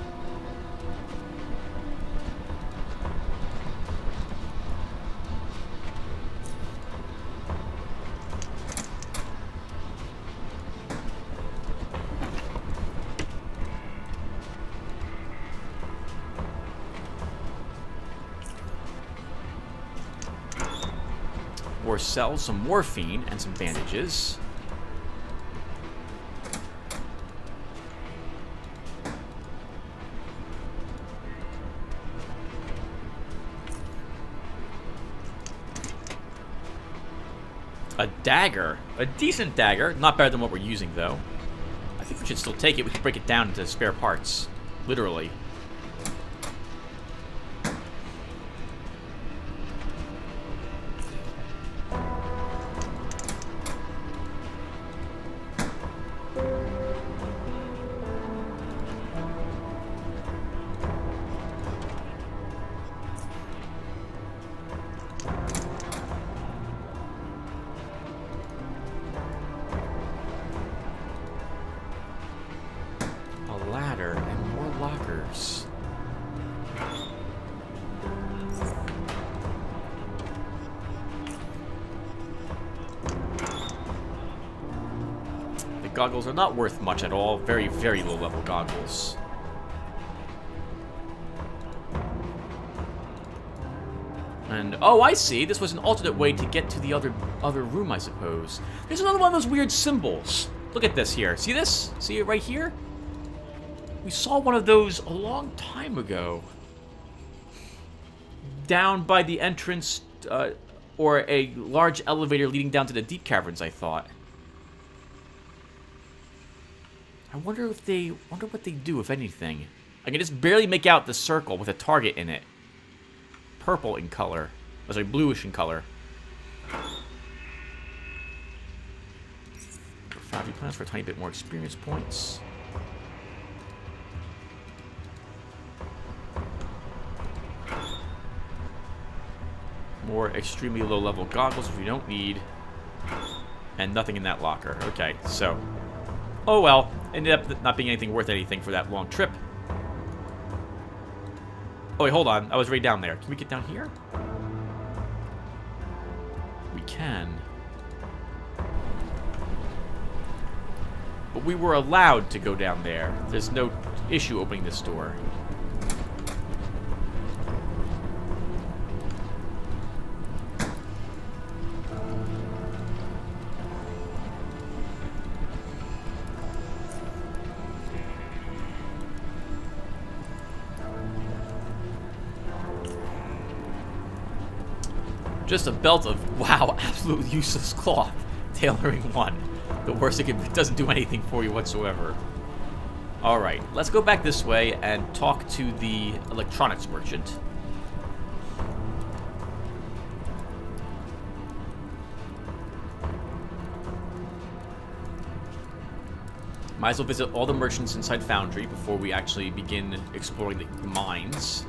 Speaker 1: Or sell some morphine and some bandages. A dagger. A decent dagger. Not better than what we're using, though. I think we should still take it. We can break it down into spare parts. Literally. Goggles are not worth much at all. Very, very low level goggles. And, oh, I see. This was an alternate way to get to the other room, I suppose. There's another one of those weird symbols. Look at this here. See this? See it right here? We saw one of those a long time ago. Down by the entrance, or a large elevator leading down to the deep caverns, I thought. I wonder what they do, if anything. I can just barely make out the circle with a target in it. Purple in color. Oh, sorry, bluish in color. Foundry plans for a tiny bit more experience points. More extremely low level goggles if we don't need. And nothing in that locker. Okay, so. Oh well, ended up not being anything worth anything for that long trip. Oh wait, hold on. I was right down there. Can we get down here? We can. But we were allowed to go down there. There's no issue opening this door. Just a belt of, wow, absolutely useless cloth. Tailoring 1. The worst, it doesn't do anything for you whatsoever. Alright, let's go back this way and talk to the electronics merchant. Might as well visit all the merchants inside Foundry before we actually begin exploring the mines.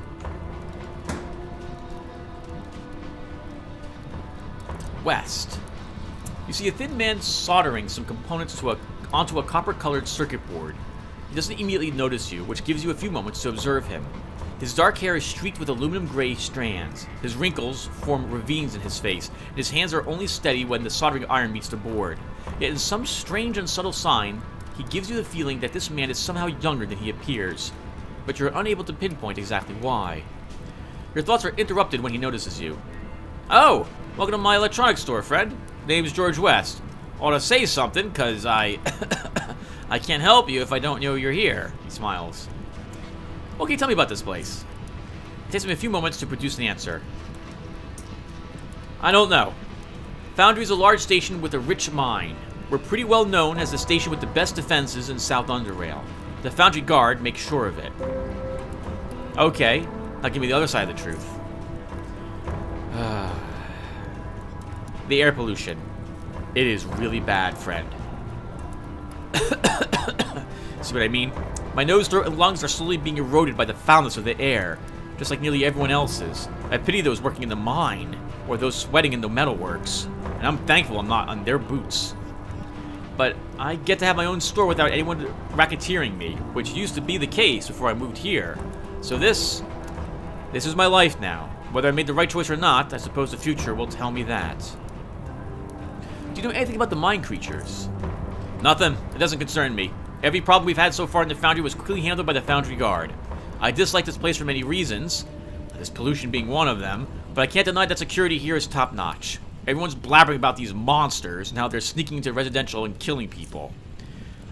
Speaker 1: West. You see a thin man soldering some components onto a copper-colored circuit board. He doesn't immediately notice you, which gives you a few moments to observe him. His dark hair is streaked with aluminum gray strands. His wrinkles form ravines in his face, and his hands are only steady when the soldering iron meets the board. Yet in some strange and subtle sign, he gives you the feeling that this man is somehow younger than he appears, but you're unable to pinpoint exactly why. Your thoughts are interrupted when he notices you. Oh! Welcome to my electronics store, friend. Name's George West. Ought to say something, cause I can't help you if I don't know you're here. He smiles. Okay, tell me about this place. It takes me a few moments to produce an answer. I don't know. Foundry's a large station with a rich mine. We're pretty well known as the station with the best defenses in South Underrail. The Foundry Guard makes sure of it. Okay, now give me the other side of the truth. The air pollution. It is really bad, friend. See what I mean? My nose, throat, and lungs are slowly being eroded by the foulness of the air, just like nearly everyone else's. I pity those working in the mine, or those sweating in the metalworks, and I'm thankful I'm not on their boots. But I get to have my own store without anyone racketeering me, which used to be the case before I moved here. So this is my life now. Whether I made the right choice or not, I suppose the future will tell me that. Do you know anything about the mine creatures? Nothing. It doesn't concern me. Every problem we've had so far in the Foundry was quickly handled by the Foundry Guard. I dislike this place for many reasons, this pollution being one of them, but I can't deny that security here is top-notch. Everyone's blabbering about these monsters and how they're sneaking into residential and killing people.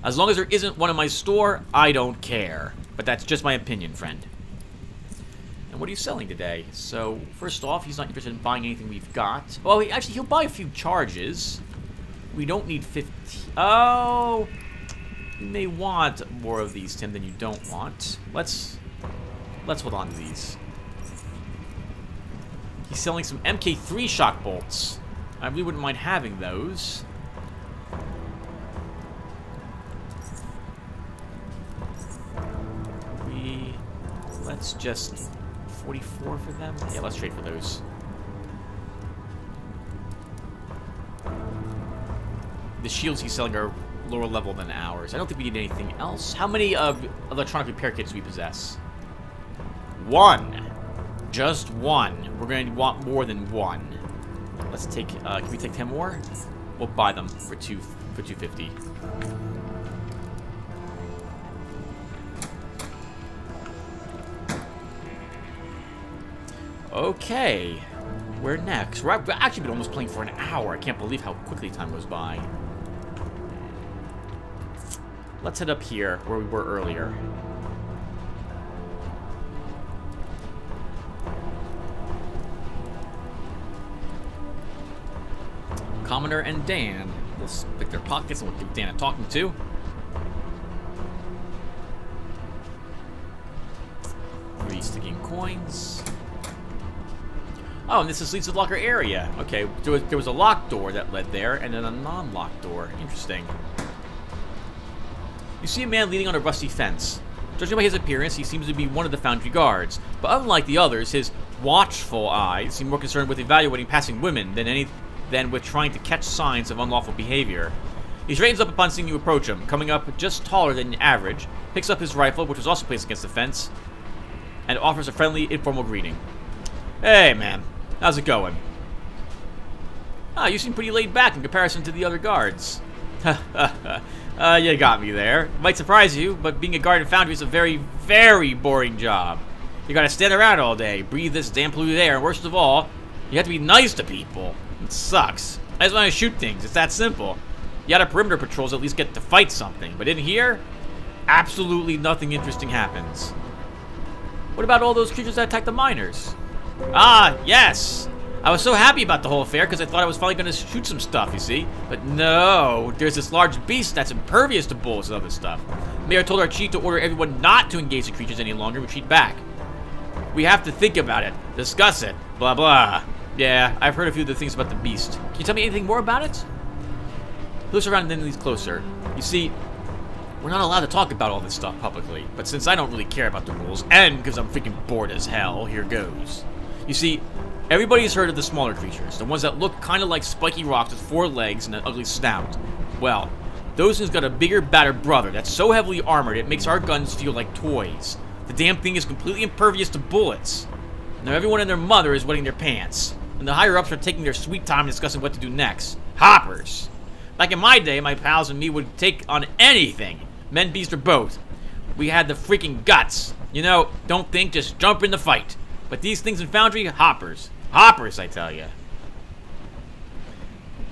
Speaker 1: As long as there isn't one in my store, I don't care. But that's just my opinion, friend. And what are you selling today? So, first off, he's not interested in buying anything we've got. Well, actually, he'll buy a few charges. We don't need 50. Oh, you may want more of these, Tim, than you don't want. Let's hold on to these. He's selling some MK3 shock bolts. I really wouldn't mind having those. Let's just 44 for them. Yeah, let's trade for those. The shields he's selling are lower level than ours. I don't think we need anything else. How many electronic repair kits do we possess? One. Just one. We're going to want more than one. Let's take, can we take 10 more? We'll buy them for 250. Okay. Where next? We've actually been almost playing for an hour. I can't believe how quickly time goes by. Let's head up here where we were earlier. Commoner and Dan. We'll pick their pockets and we'll give Dan a talking to. Three Stygian coins. Oh, and this leads to the locker area. Okay, there was a locked door that led there, and then a non-locked door. Interesting. You see a man leaning on a rusty fence. Judging by his appearance, he seems to be one of the Foundry guards. But unlike the others, his watchful eyes seem more concerned with evaluating passing women than with trying to catch signs of unlawful behavior. He straightens up upon seeing you approach him, coming up just taller than average, picks up his rifle, which was also placed against the fence, and offers a friendly, informal greeting. Hey, man. How's it going? Ah, you seem pretty laid back in comparison to the other guards. You got me there. Might surprise you, but being a guard in Foundry is a very, very boring job. You gotta stand around all day, breathe this damn polluted air, and worst of all, you have to be nice to people. It sucks. I just want to shoot things. It's that simple. You out of perimeter patrols at least get to fight something, but in here, absolutely nothing interesting happens. What about all those creatures that attacked the miners? Ah, yes! I was so happy about the whole affair because I thought I was finally going to shoot some stuff, you see? But no, there's this large beast that's impervious to bullets and other stuff. Mayor told our chief to order everyone not to engage the creatures any longer and retreat back. We have to think about it, discuss it, blah blah. Yeah, I've heard a few of the things about the beast. Can you tell me anything more about it? He looks around and then leans closer. You see, we're not allowed to talk about all this stuff publicly, but since I don't really care about the rules, and because I'm freaking bored as hell, here goes. You see, everybody's heard of the smaller creatures, the ones that look kind of like spiky rocks with 4 legs and an ugly snout. Well, those things got a bigger, badder brother that's so heavily armored it makes our guns feel like toys. The damn thing is completely impervious to bullets. Now everyone and their mother is wetting their pants, and the higher-ups are taking their sweet time discussing what to do next. Hoppers! Like in my day, my pals and me would take on anything. Men, beast, or both. We had the freaking guts. You know, don't think, just jump in the fight. But these things in Foundry, hoppers. Hoppers, I tell ya.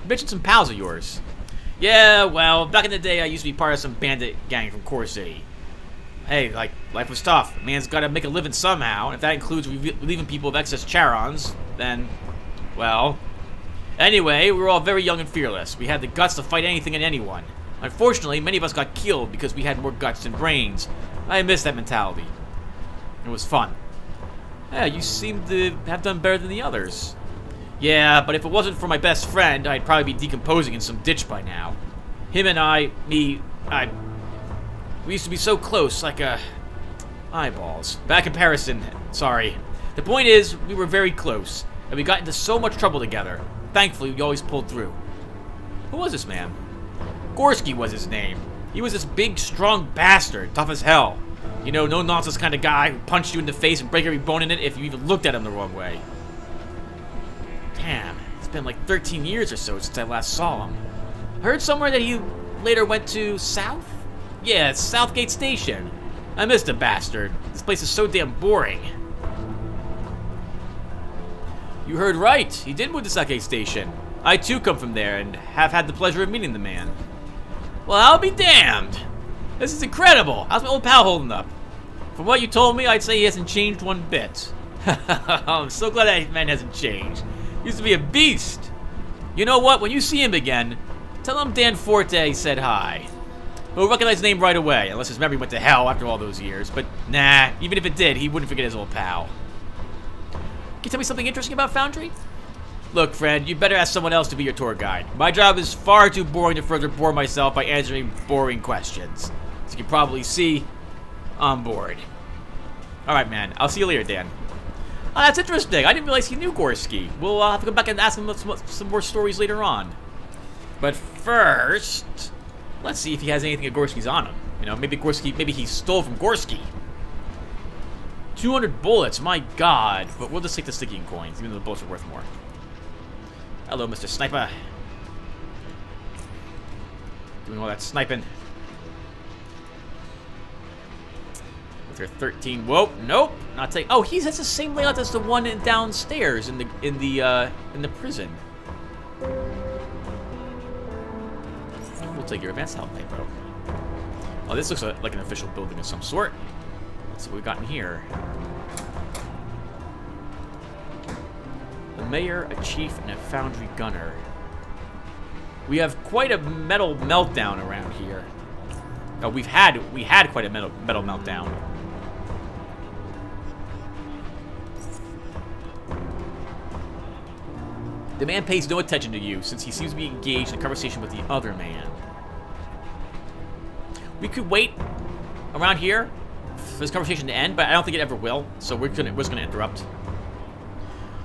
Speaker 1: You mentioned some pals of yours. Yeah, well, back in the day, I used to be part of some bandit gang from Core City. Hey, like, life was tough. A man's gotta make a living somehow, and if that includes relieving people of excess charons, then, well... Anyway, we were all very young and fearless. We had the guts to fight anything and anyone. Unfortunately, many of us got killed because we had more guts than brains. I miss that mentality. It was fun. Yeah, you seem to have done better than the others. Yeah, but if it wasn't for my best friend, I'd probably be decomposing in some ditch by now. Him and we We used to be so close, like eyeballs. Bad comparison, sorry. The point is, we were very close, and we got into so much trouble together. Thankfully, we always pulled through. Who was this man? Gorski was his name. He was this big, strong bastard, tough as hell. You know, no-nonsense kind of guy who punched you in the face and break every bone in it if you even looked at him the wrong way. Damn, it's been like 13 years or so since I last saw him. I heard somewhere that he later went to South? Yeah, it's Southgate Station. I missed the bastard. This place is so damn boring. You heard right. He did move to Southgate Station. I too come from there and have had the pleasure of meeting the man. Well, I'll be damned. This is incredible. How's my old pal holding up? From what you told me, I'd say he hasn't changed one bit. I'm so glad that man hasn't changed. He used to be a beast. You know what? When you see him again, tell him Dan Forte said hi. He'll recognize his name right away, unless his memory went to hell after all those years. But nah, even if it did, he wouldn't forget his old pal. Can you tell me something interesting about Foundry? Look, friend, you better ask someone else to be your tour guide. My job is far too boring to further bore myself by answering boring questions. As you can probably see, I'm bored. Alright, man. I'll see you later, Dan. Oh, that's interesting. I didn't realize he knew Gorski. We'll have to go back and ask him some more stories later on. But first, let's see if he has anything of Gorski's on him. You know, maybe he stole from Gorski. 200 bullets, my god. But we'll just take the Stygian coins, even though the bullets are worth more. Hello, Mr. Sniper. Doing all that sniping. With your 13. Whoa, nope. Not take. Oh, that's the same layout as the one downstairs in the prison. We'll take your advanced health paper. Oh, this looks like an official building of some sort. Let's see what we've got in here. A mayor, a chief, and a foundry gunner. We have quite a metal meltdown around here. Oh, we had quite a metal meltdown. The man pays no attention to you, since he seems to be engaged in a conversation with the other man. We could wait around here for this conversation to end, but I don't think it ever will, so we're just gonna interrupt.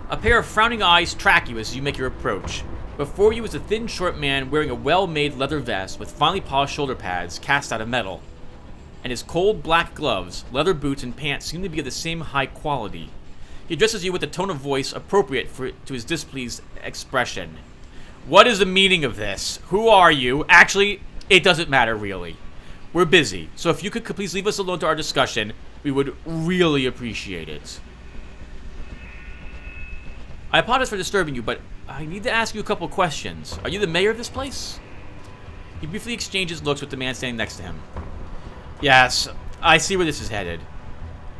Speaker 1: A pair of frowning eyes track you as you make your approach. Before you is a thin, short man wearing a well-made leather vest with finely polished shoulder pads cast out of metal. And his cold black gloves, leather boots, and pants seem to be of the same high quality. He addresses you with a tone of voice appropriate to his displeased expression. What is the meaning of this? Who are you? Actually, it doesn't matter, really. We're busy, so if you could please leave us alone to our discussion, we would really appreciate it. I apologize for disturbing you, but I need to ask you a couple questions. Are you the mayor of this place? He briefly exchanges looks with the man standing next to him. Yes, I see where this is headed.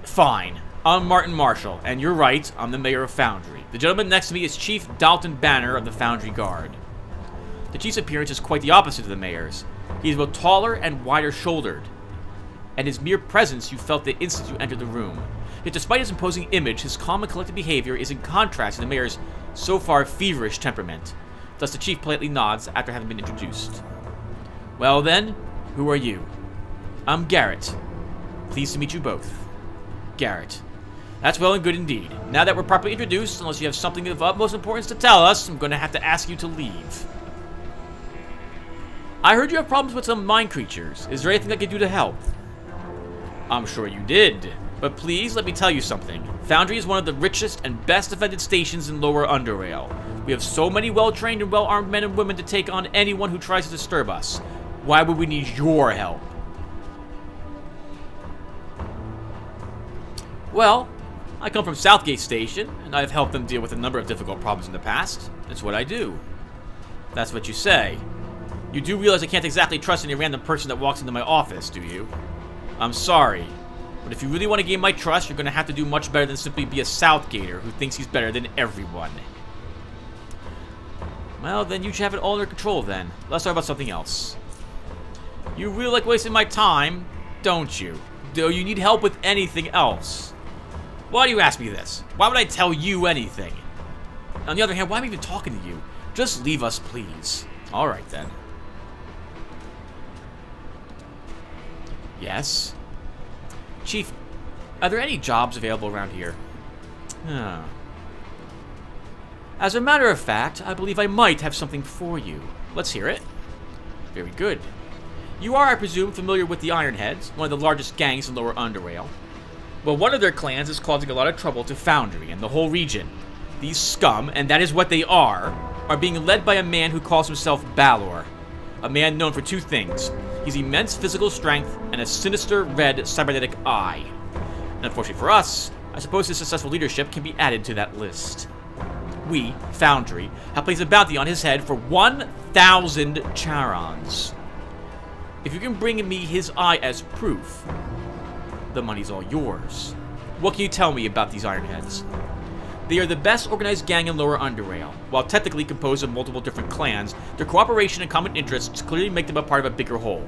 Speaker 1: Fine. I'm Martin Marshall, and you're right, I'm the mayor of Foundry. The gentleman next to me is Chief Dalton Banner of the Foundry Guard. The chief's appearance is quite the opposite of the mayor's. He is both taller and wider shouldered, and his mere presence you felt the instant you entered the room. Yet despite his imposing image, his calm and collected behavior is in contrast to the mayor's so far feverish temperament. Thus the chief politely nods after having been introduced. Well then, who are you? I'm Garrett. Pleased to meet you both. Garrett. That's well and good indeed. Now that we're properly introduced, unless you have something of utmost importance to tell us, I'm going to have to ask you to leave. I heard you have problems with some mind creatures. Is there anything I can do to help? I'm sure you did. But please, let me tell you something. Foundry is one of the richest and best defended stations in Lower Underrail. We have so many well-trained and well-armed men and women to take on anyone who tries to disturb us. Why would we need your help? Well, I come from Southgate Station, and I've helped them deal with a number of difficult problems in the past. It's what I do. That's what you say. You do realize I can't exactly trust any random person that walks into my office, do you? I'm sorry. But if you really want to gain my trust, you're going to have to do much better than simply be a Southgater who thinks he's better than everyone. Well, then you should have it all under control then. Let's talk about something else. You really like wasting my time, don't you? Do you need help with anything else? Why do you ask me this? Why would I tell you anything? On the other hand, why am I even talking to you? Just leave us, please. Alright then. Yes? Chief, are there any jobs available around here? As a matter of fact, I believe I might have something for you. Let's hear it. Very good. You are, I presume, familiar with the Ironheads, one of the largest gangs in Lower Underrail. Well, one of their clans is causing a lot of trouble to Foundry and the whole region. These scum, and that is what they are being led by a man who calls himself Balor. A man known for two things: his immense physical strength and a sinister red cybernetic eye. And unfortunately for us, I suppose his successful leadership can be added to that list. We, Foundry, have placed a bounty on his head for 1,000 charons. If you can bring me his eye as proof, the money's all yours. What can you tell me about these Ironheads? They are the best organized gang in Lower Underrail. While technically composed of multiple different clans, their cooperation and common interests clearly make them a part of a bigger whole.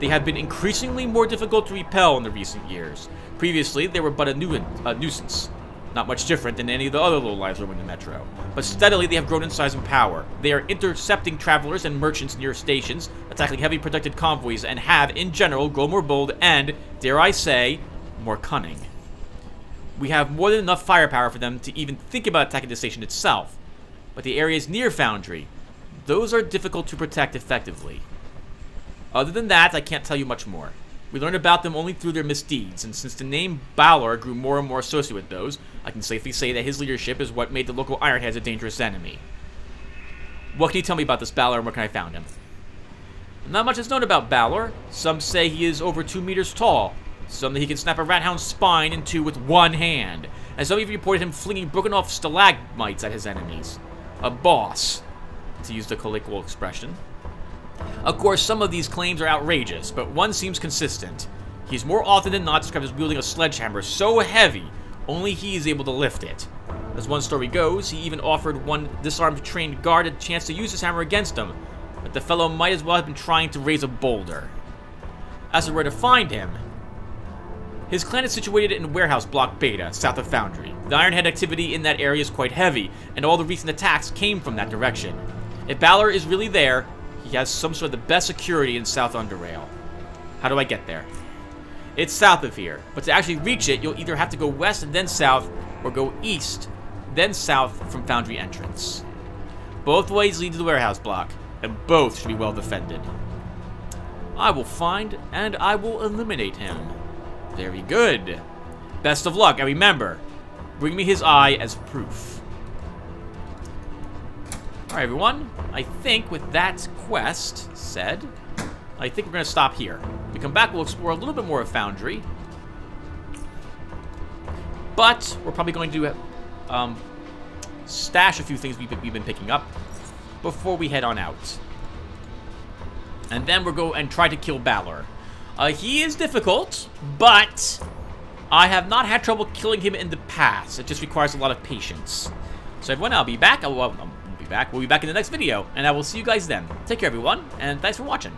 Speaker 1: They have been increasingly more difficult to repel in the recent years. Previously, they were but a nuisance. Not much different than any of the other lowlives roaming the metro. But steadily, they have grown in size and power. They are intercepting travelers and merchants near stations, attacking heavily protected convoys, and have, in general, grown more bold and, dare I say, more cunning. We have more than enough firepower for them to even think about attacking the station itself. But the areas near Foundry, those are difficult to protect effectively. Other than that, I can't tell you much more. We learned about them only through their misdeeds, and since the name Balor grew more and more associated with those, I can safely say that his leadership is what made the local Ironheads a dangerous enemy. What can you tell me about this Balor, and where can I find him? Not much is known about Balor. Some say he is over 2 meters tall. Some that he can snap a rat hound's spine in two with one hand. And some have reported him flinging broken off stalagmites at his enemies. A boss, to use the colloquial expression. Of course, some of these claims are outrageous, but one seems consistent. He is more often than not described as wielding a sledgehammer so heavy, only he is able to lift it. As one story goes, he even offered one disarmed trained guard a chance to use his hammer against him, but the fellow might as well have been trying to raise a boulder. As for where to find him, his clan is situated in Warehouse Block Beta, south of Foundry. The Ironhead activity in that area is quite heavy, and all the recent attacks came from that direction. If Balor is really there, he has some sort of the best security in South Underrail. How do I get there? It's south of here, but to actually reach it, you'll either have to go west and then south, or go east, then south from Foundry entrance. Both ways lead to the warehouse block, and both should be well defended. I will find, and I will eliminate him. Very good. Best of luck, and remember, bring me his eye as proof. Alright, everyone. I think with that quest said, I think we're going to stop here. When we come back, we'll explore a little bit more of Foundry. But we're probably going to stash a few things we've been picking up before we head on out. And then we'll go and try to kill Balor. He is difficult, but I have not had trouble killing him in the past. It just requires a lot of patience. So everyone, I'll be back. We'll be back in the next video, and I will see you guys then. Take care, everyone, and thanks for watching.